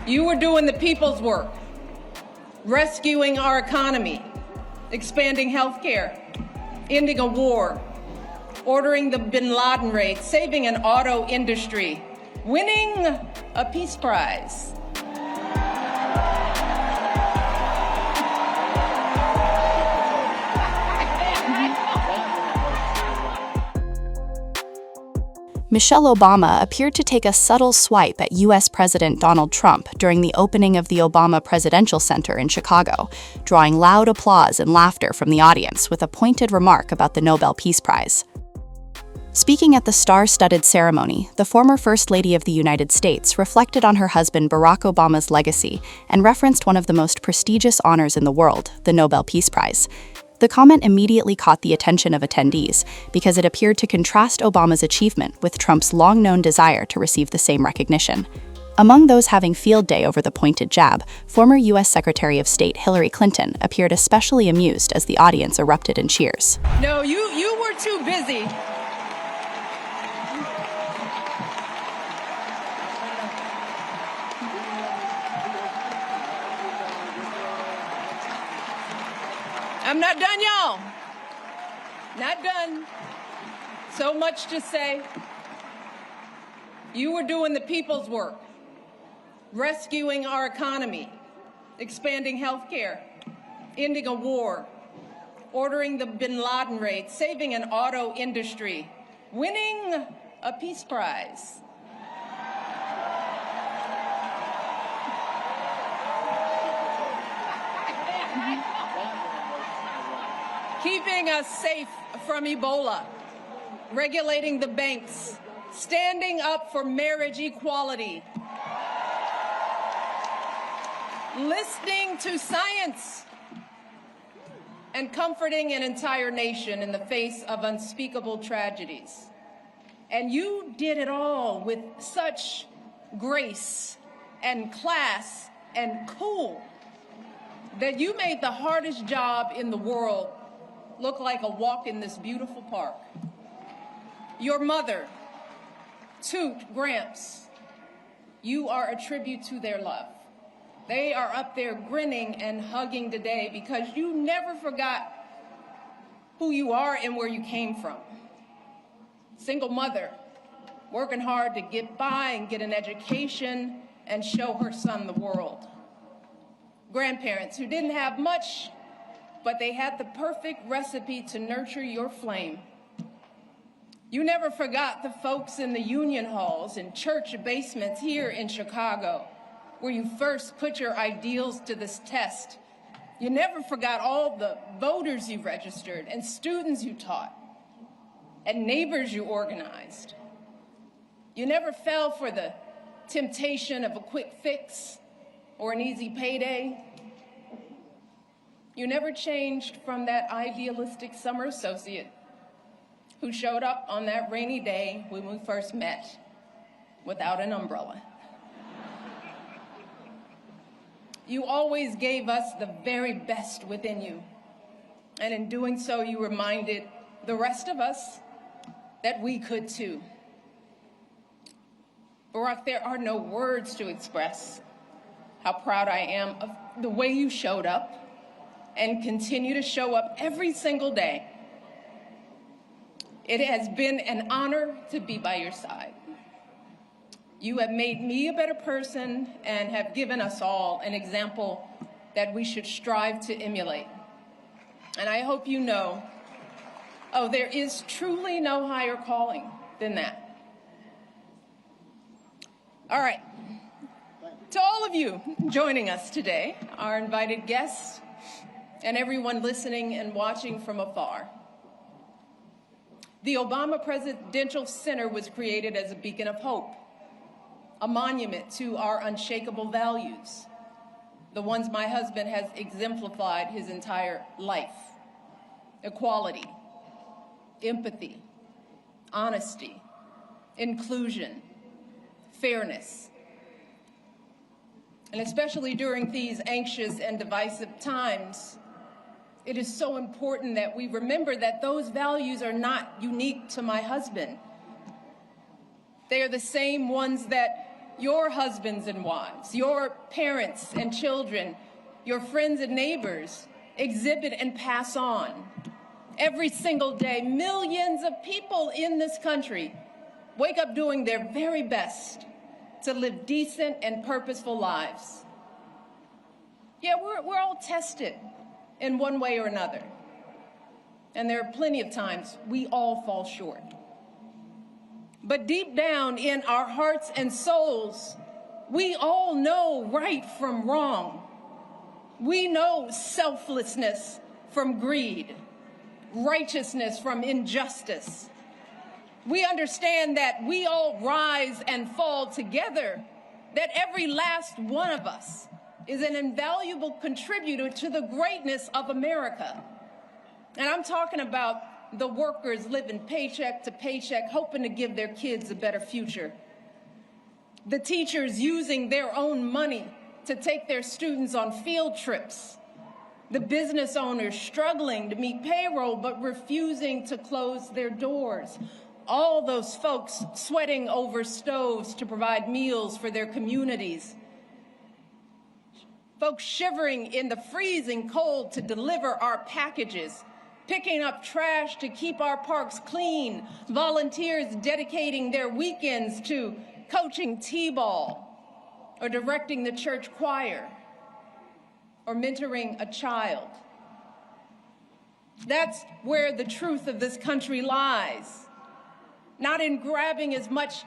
You were doing the people's work, rescuing our economy, expanding healthcare, ending a war, ordering the bin Laden raid, saving an auto industry, winning a Peace Prize. Michelle Obama appeared to take a subtle swipe at U.S. President Donald Trump during the opening of the Obama Presidential Center in Chicago, drawing loud applause and laughter from the audience with a pointed remark about the Nobel Peace Prize. Speaking at the star-studded ceremony, the former First Lady of the United States reflected on her husband Barack Obama's legacy and referenced one of the most prestigious honors in the world, the Nobel Peace Prize. The comment immediately caught the attention of attendees because it appeared to contrast Obama's achievement with Trump's long-known desire to receive the same recognition. Among those having field day over the pointed jab, former U.S. Secretary of State Hillary Clinton appeared especially amused as the audience erupted in cheers. No, you were too busy. I'm not done, y'all. Not done. So much to say. You were doing the people's work, rescuing our economy, expanding healthcare, ending a war, ordering the bin Laden raid, saving an auto industry, winning a Peace Prize. Keeping us safe from Ebola, regulating the banks, standing up for marriage equality, listening to science, and comforting an entire nation in the face of unspeakable tragedies. And you did it all with such grace and class and cool that you made the hardest job in the world look like a walk in this beautiful park. Your mother, Toot, Gramps, you are a tribute to their love. They are up there grinning and hugging today because you never forgot who you are and where you came from. Single mother, working hard to get by and get an education and show her son the world. Grandparents who didn't have much, but they had the perfect recipe to nurture your flame. You never forgot the folks in the union halls and church basements here in Chicago, where you first put your ideals to this test. You never forgot all the voters you registered and students you taught and neighbors you organized. You never fell for the temptation of a quick fix or an easy payday. You never changed from that idealistic summer associate who showed up on that rainy day when we first met without an umbrella. You always gave us the very best within you, and in doing so, you reminded the rest of us that we could too. Barack, there are no words to express how proud I am of the way you showed up and continue to show up every single day. It has been an honor to be by your side. You have made me a better person and have given us all an example that we should strive to emulate. And I hope you know, there is truly no higher calling than that. All right, to all of you joining us today, our invited guests, and everyone listening and watching from afar. The Obama Presidential Center was created as a beacon of hope, a monument to our unshakable values, the ones my husband has exemplified his entire life: equality, empathy, honesty, inclusion, fairness. And especially during these anxious and divisive times, it is so important that we remember that those values are not unique to my husband. They are the same ones that your husbands and wives, your parents and children, your friends and neighbors exhibit and pass on. Every single day, millions of people in this country wake up doing their very best to live decent and purposeful lives. Yeah, we're all tested in one way or another. And there are plenty of times we all fall short. But deep down in our hearts and souls, we all know right from wrong. We know selflessness from greed, righteousness from injustice. We understand that we all rise and fall together, that every last one of us is an invaluable contributor to the greatness of America. And I'm talking about the workers living paycheck to paycheck, hoping to give their kids a better future. The teachers using their own money to take their students on field trips. The business owners struggling to meet payroll but refusing to close their doors. All those folks sweating over stoves to provide meals for their communities. Folks shivering in the freezing cold to deliver our packages, picking up trash to keep our parks clean, volunteers dedicating their weekends to coaching t-ball or directing the church choir or mentoring a child. That's where the truth of this country lies. Not in grabbing as much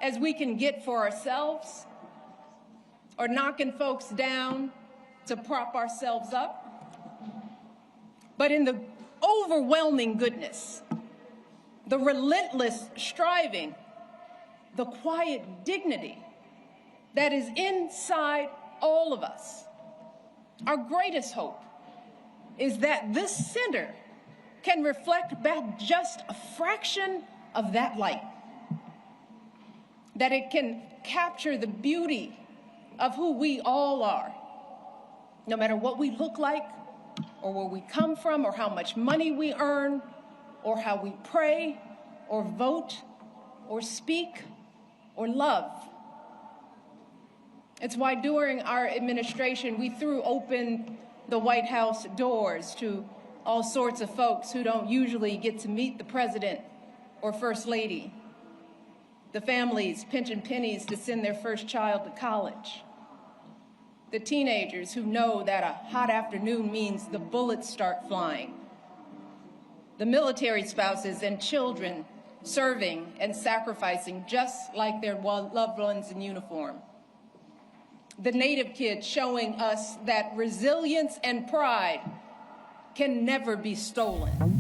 as we can get for ourselves or knocking folks down to prop ourselves up, but in the overwhelming goodness, the relentless striving, the quiet dignity that is inside all of us. Our greatest hope is that this center can reflect back just a fraction of that light, that it can capture the beauty of who we all are, no matter what we look like, or where we come from, or how much money we earn, or how we pray, or vote, or speak, or love. It's why during our administration, we threw open the White House doors to all sorts of folks who don't usually get to meet the president or first lady, the families pinching pennies to send their first child to college, the teenagers who know that a hot afternoon means the bullets start flying, the military spouses and children serving and sacrificing just like their loved ones in uniform, the Native kids showing us that resilience and pride can never be stolen.